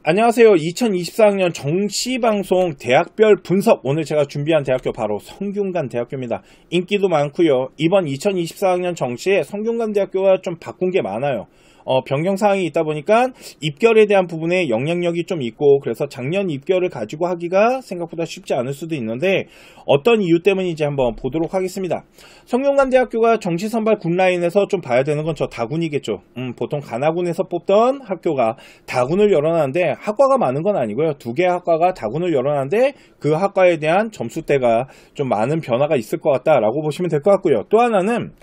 안녕하세요. 2024학년 정시방송 대학별 분석, 오늘 제가 준비한 대학교 바로 성균관대학교입니다. 인기도 많고요. 이번 2024학년 정시에 성균관대학교가 좀 바꾼 게 많아요. 변경사항이 있다 보니까 입결에 대한 부분에 영향력이 좀 있고, 그래서 작년 입결을 가지고 하기가 생각보다 쉽지 않을 수도 있는데 어떤 이유 때문인지 한번 보도록 하겠습니다. 성균관대학교가 정시선발 군라인에서 좀 봐야 되는 건 저 다군이겠죠. 보통 가나군에서 뽑던 학교가 다군을 열어놨는데, 학과가 많은 건 아니고요. 2개 학과가 다군을 열어놨는데 그 학과에 대한 점수대가 좀 많은 변화가 있을 것 같다라고 보시면 될 것 같고요. 또 하나는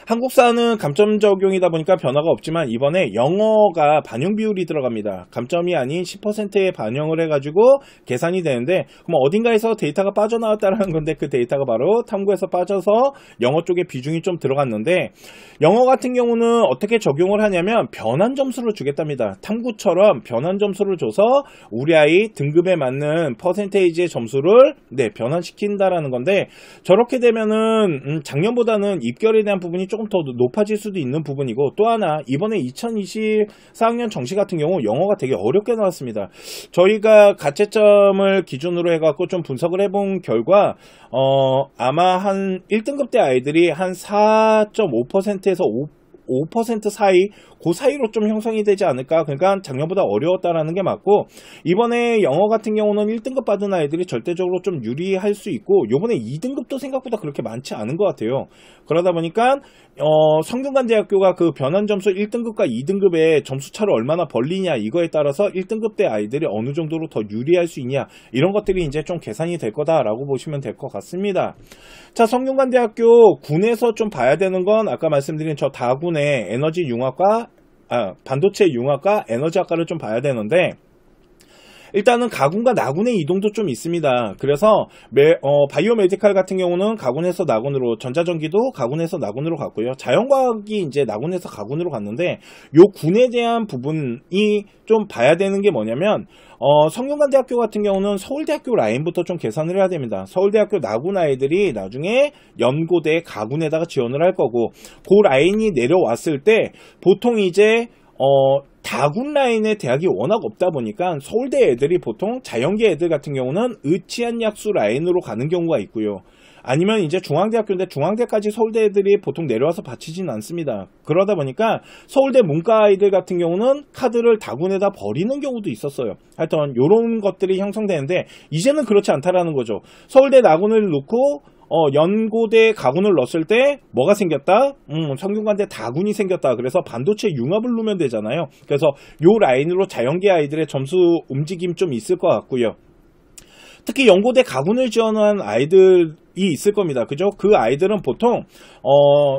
한국사는 감점 적용이다 보니까 변화가 없지만 이번에 영어가 반영 비율이 들어갑니다. 감점이 아닌 10%에 반영을 해가지고 계산이 되는데, 그럼 어딘가에서 데이터가 빠져나왔다는 건데 그 데이터가 바로 탐구에서 빠져서 영어 쪽에 비중이 좀 들어갔는데, 영어 같은 경우는 어떻게 적용을 하냐면 변환 점수를 주겠답니다. 탐구처럼 변환 점수를 줘서 우리 아이 등급에 맞는 퍼센테이지의 점수를 변환시킨다라는 건데, 저렇게 되면은 작년보다는 입결에 대한 부분이 조금 더 높아질 수도 있는 부분이고, 또 하나 이번에 2024학년 정시 같은 경우 영어가 되게 어렵게 나왔습니다. 저희가 가채점을 기준으로 해갖고 좀 분석을 해본 결과 아마 한 1등급 대 아이들이 한 4.5%에서 5% 사이, 그 사이로 좀 형성이 되지 않을까. 그러니까 작년보다 어려웠다라는 게 맞고, 이번에 영어 같은 경우는 1등급 받은 아이들이 절대적으로 좀 유리할 수 있고, 요번에 2등급도 생각보다 그렇게 많지 않은 것 같아요. 그러다 보니까 성균관대학교가 그 변환 점수 1등급과 2등급의 점수 차를 얼마나 벌리냐, 이거에 따라서 1등급 대 아이들이 어느 정도로 더 유리할 수 있냐, 이런 것들이 이제 좀 계산이 될 거다라고 보시면 될 것 같습니다. 자, 성균관대학교 군에서 좀 봐야 되는 건 아까 말씀드린 저 다군의 에너지 융합과 반도체 융합과 에너지학과를 좀 봐야 되는데, 일단은 가군과 나군의 이동도 좀 있습니다. 그래서 바이오 메디칼 같은 경우는 가군에서 나군으로, 전자전기도 가군에서 나군으로 갔고요. 자연과학이 이제 나군에서 가군으로 갔는데, 요 군에 대한 부분이 좀 봐야 되는 게 뭐냐면, 성균관대학교 같은 경우는 서울대학교 라인부터 좀 계산을 해야 됩니다. 서울대학교 나군 아이들이 나중에 연고대 가군에다가 지원을 할 거고, 그 라인이 내려왔을 때 보통 이제 다군 라인의 대학이 워낙 없다 보니까 서울대 애들이 보통 자연계 애들 같은 경우는 의치안약수 라인으로 가는 경우가 있고요. 아니면 이제 중앙대학교인데 중앙대까지 서울대 애들이 보통 내려와서 바치진 않습니다. 그러다 보니까 서울대 문과 아이들 같은 경우는 카드를 다군에다 버리는 경우도 있었어요. 하여튼 요런 것들이 형성되는데, 이제는 그렇지 않다라는 거죠. 서울대 나군을 놓고 연고대 가군을 넣었을 때 뭐가 생겼다? 성균관대 다군이 생겼다. 그래서 반도체 융합을 놓으면 되잖아요. 그래서 요 라인으로 자연계 아이들의 점수 움직임 좀 있을 것 같고요. 특히 연고대 가군을 지원한 아이들이 있을 겁니다. 그죠? 그 아이들은 보통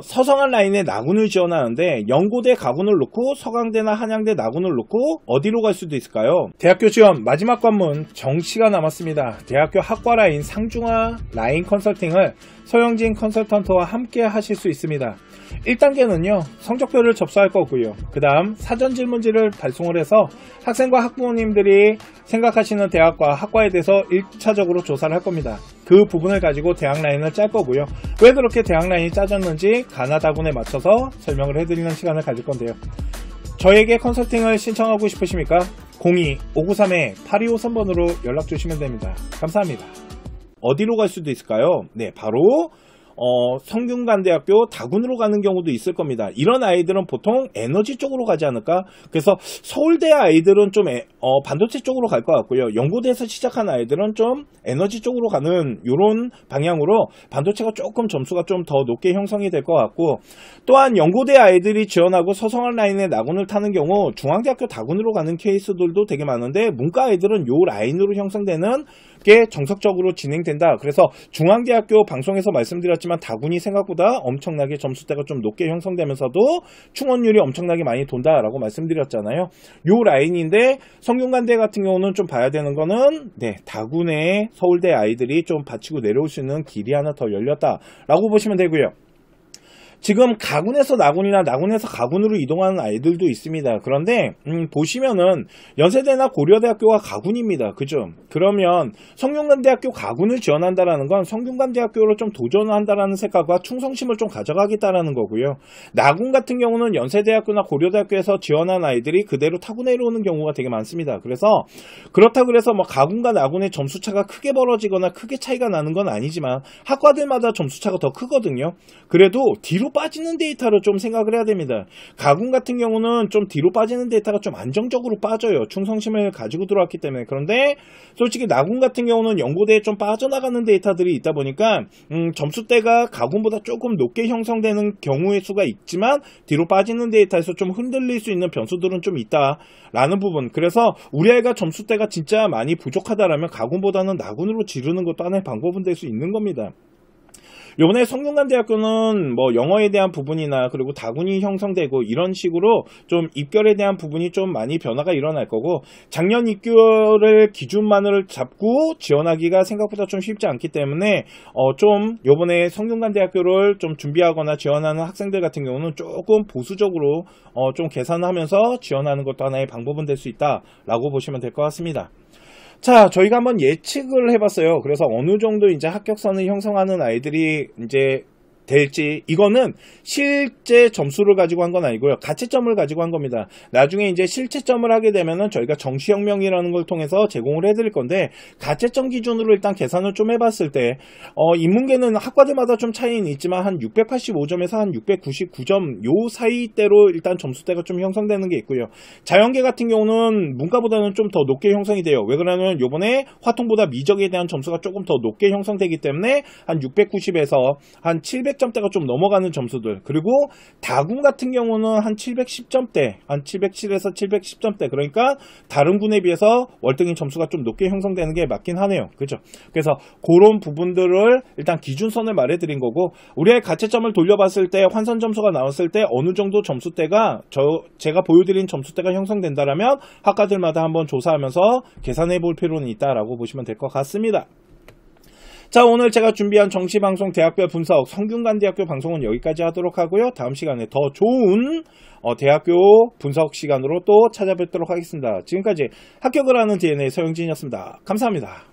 서성한 라인에 나군을 지원하는데, 연고대 가군을 놓고 서강대나 한양대 나군을 놓고 어디로 갈 수도 있을까요? 대학교 지원 마지막 관문 정시가 남았습니다. 대학교 학과 라인 상중하 라인 컨설팅을 서영진 컨설턴트와 함께 하실 수 있습니다. 1단계는요 성적표를 접수할 거고요. 그 다음 사전 질문지를 발송을 해서 학생과 학부모님들이 생각하시는 대학과 학과에 대해서 1차적으로 조사를 할 겁니다. 그 부분을 가지고 대학 라인을 짤 거고요. 왜 그렇게 대학 라인이 짜졌는지 가나다군에 맞춰서 설명을 해드리는 시간을 가질 건데요. 저에게 컨설팅을 신청하고 싶으십니까? 02-593-8253번으로 연락 주시면 됩니다. 감사합니다. 어디로 갈 수도 있을까요? 네, 바로 성균관대학교 다군으로 가는 경우도 있을 겁니다. 이런 아이들은 보통 에너지 쪽으로 가지 않을까? 그래서 서울대 아이들은 좀 반도체 쪽으로 갈 것 같고요. 연고대에서 시작한 아이들은 좀 에너지 쪽으로 가는 이런 방향으로 반도체가 조금 점수가 좀 더 높게 형성이 될 것 같고, 또한 연고대 아이들이 지원하고 서성한 라인에 나군을 타는 경우 중앙대학교 다군으로 가는 케이스들도 되게 많은데, 문과 아이들은 요 라인으로 형성되는 게 정석적으로 진행된다. 그래서 중앙대학교 방송에서 말씀드렸지만 다군이 생각보다 엄청나게 점수대가 좀 높게 형성되면서도 충원율이 엄청나게 많이 돈다라고 말씀드렸잖아요. 요 라인인데, 성균관대 같은 경우는 좀 봐야 되는 거는 다군에 서울대 아이들이 좀 받치고 내려올 수 있는 길이 하나 더 열렸다라고 보시면 되고요. 지금 가군에서 나군이나 나군에서 가군으로 이동하는 아이들도 있습니다. 그런데 보시면은 연세대나 고려대학교가 가군입니다. 그죠? 그러면 성균관대학교 가군을 지원한다라는 건 성균관대학교로 좀 도전한다라는 생각과 충성심을 좀 가져가겠다라는 거고요. 나군 같은 경우는 연세대학교나 고려대학교에서 지원한 아이들이 그대로 타고 내려오는 경우가 되게 많습니다. 그래서 그렇다고 그래서 뭐 가군과 나군의 점수차가 크게 벌어지거나 크게 차이가 나는 건 아니지만 학과들마다 점수차가 더 크거든요. 그래도 뒤로 빠지는 데이터로 좀 생각을 해야 됩니다. 가군 같은 경우는 좀 뒤로 빠지는 데이터가 좀 안정적으로 빠져요. 충성심을 가지고 들어왔기 때문에. 그런데 솔직히 나군 같은 경우는 연고대에 좀 빠져나가는 데이터들이 있다 보니까 점수대가 가군보다 조금 높게 형성되는 경우의 수가 있지만 뒤로 빠지는 데이터에서 좀 흔들릴 수 있는 변수들은 좀 있다라는 부분. 그래서 우리 아이가 점수대가 진짜 많이 부족하다라면 가군보다는 나군으로 지르는 것도 하나의 방법은 될 수 있는 겁니다. 요번에 성균관대학교는 뭐 영어에 대한 부분이나 그리고 다군이 형성되고 이런 식으로 좀 입결에 대한 부분이 좀 많이 변화가 일어날 거고, 작년 입결을 기준만을 잡고 지원하기가 생각보다 좀 쉽지 않기 때문에 좀 요번에 성균관대학교를 좀 준비하거나 지원하는 학생들 같은 경우는 조금 보수적으로 좀 계산하면서 지원하는 것도 하나의 방법은 될 수 있다라고 보시면 될 것 같습니다. 자, 저희가 한번 예측을 해봤어요. 그래서 어느 정도 이제 합격선을 형성하는 아이들이 이제 될지, 이거는 실제 점수를 가지고 한 건 아니고요. 가채점을 가지고 한 겁니다. 나중에 이제 실채점을 하게 되면은 저희가 정시혁명이라는 걸 통해서 제공을 해드릴 건데, 가채점 기준으로 일단 계산을 좀 해봤을 때, 인문계는 학과들마다 좀 차이는 있지만 한 685점에서 한 699점 요 사이대로 일단 점수대가 좀 형성되는 게 있고요. 자연계 같은 경우는 문과보다는 좀 더 높게 형성이 돼요. 왜 그러냐면 요번에 화통보다 미적에 대한 점수가 조금 더 높게 형성되기 때문에 한 690에서 한 700점대가 좀 넘어가는 점수들, 그리고 다군 같은 경우는 한 710점대, 한 707에서 710점대, 그러니까 다른 군에 비해서 월등히 점수가 좀 높게 형성되는 게 맞긴 하네요. 그죠? 그래서 그런 부분들을 일단 기준선을 말해드린 거고, 우리의 가채점을 돌려봤을 때 환선 점수가 나왔을 때 어느 정도 점수대가 제가 보여드린 점수대가 형성된다라면 학과들마다 한번 조사하면서 계산해 볼 필요는 있다라고 보시면 될 것 같습니다. 자, 오늘 제가 준비한 정시방송 대학별 분석 성균관대학교 방송은 여기까지 하도록 하고요. 다음 시간에 더 좋은 대학교 분석 시간으로 또 찾아뵙도록 하겠습니다. 지금까지 합격을 하는 DNA 서영진이었습니다. 감사합니다.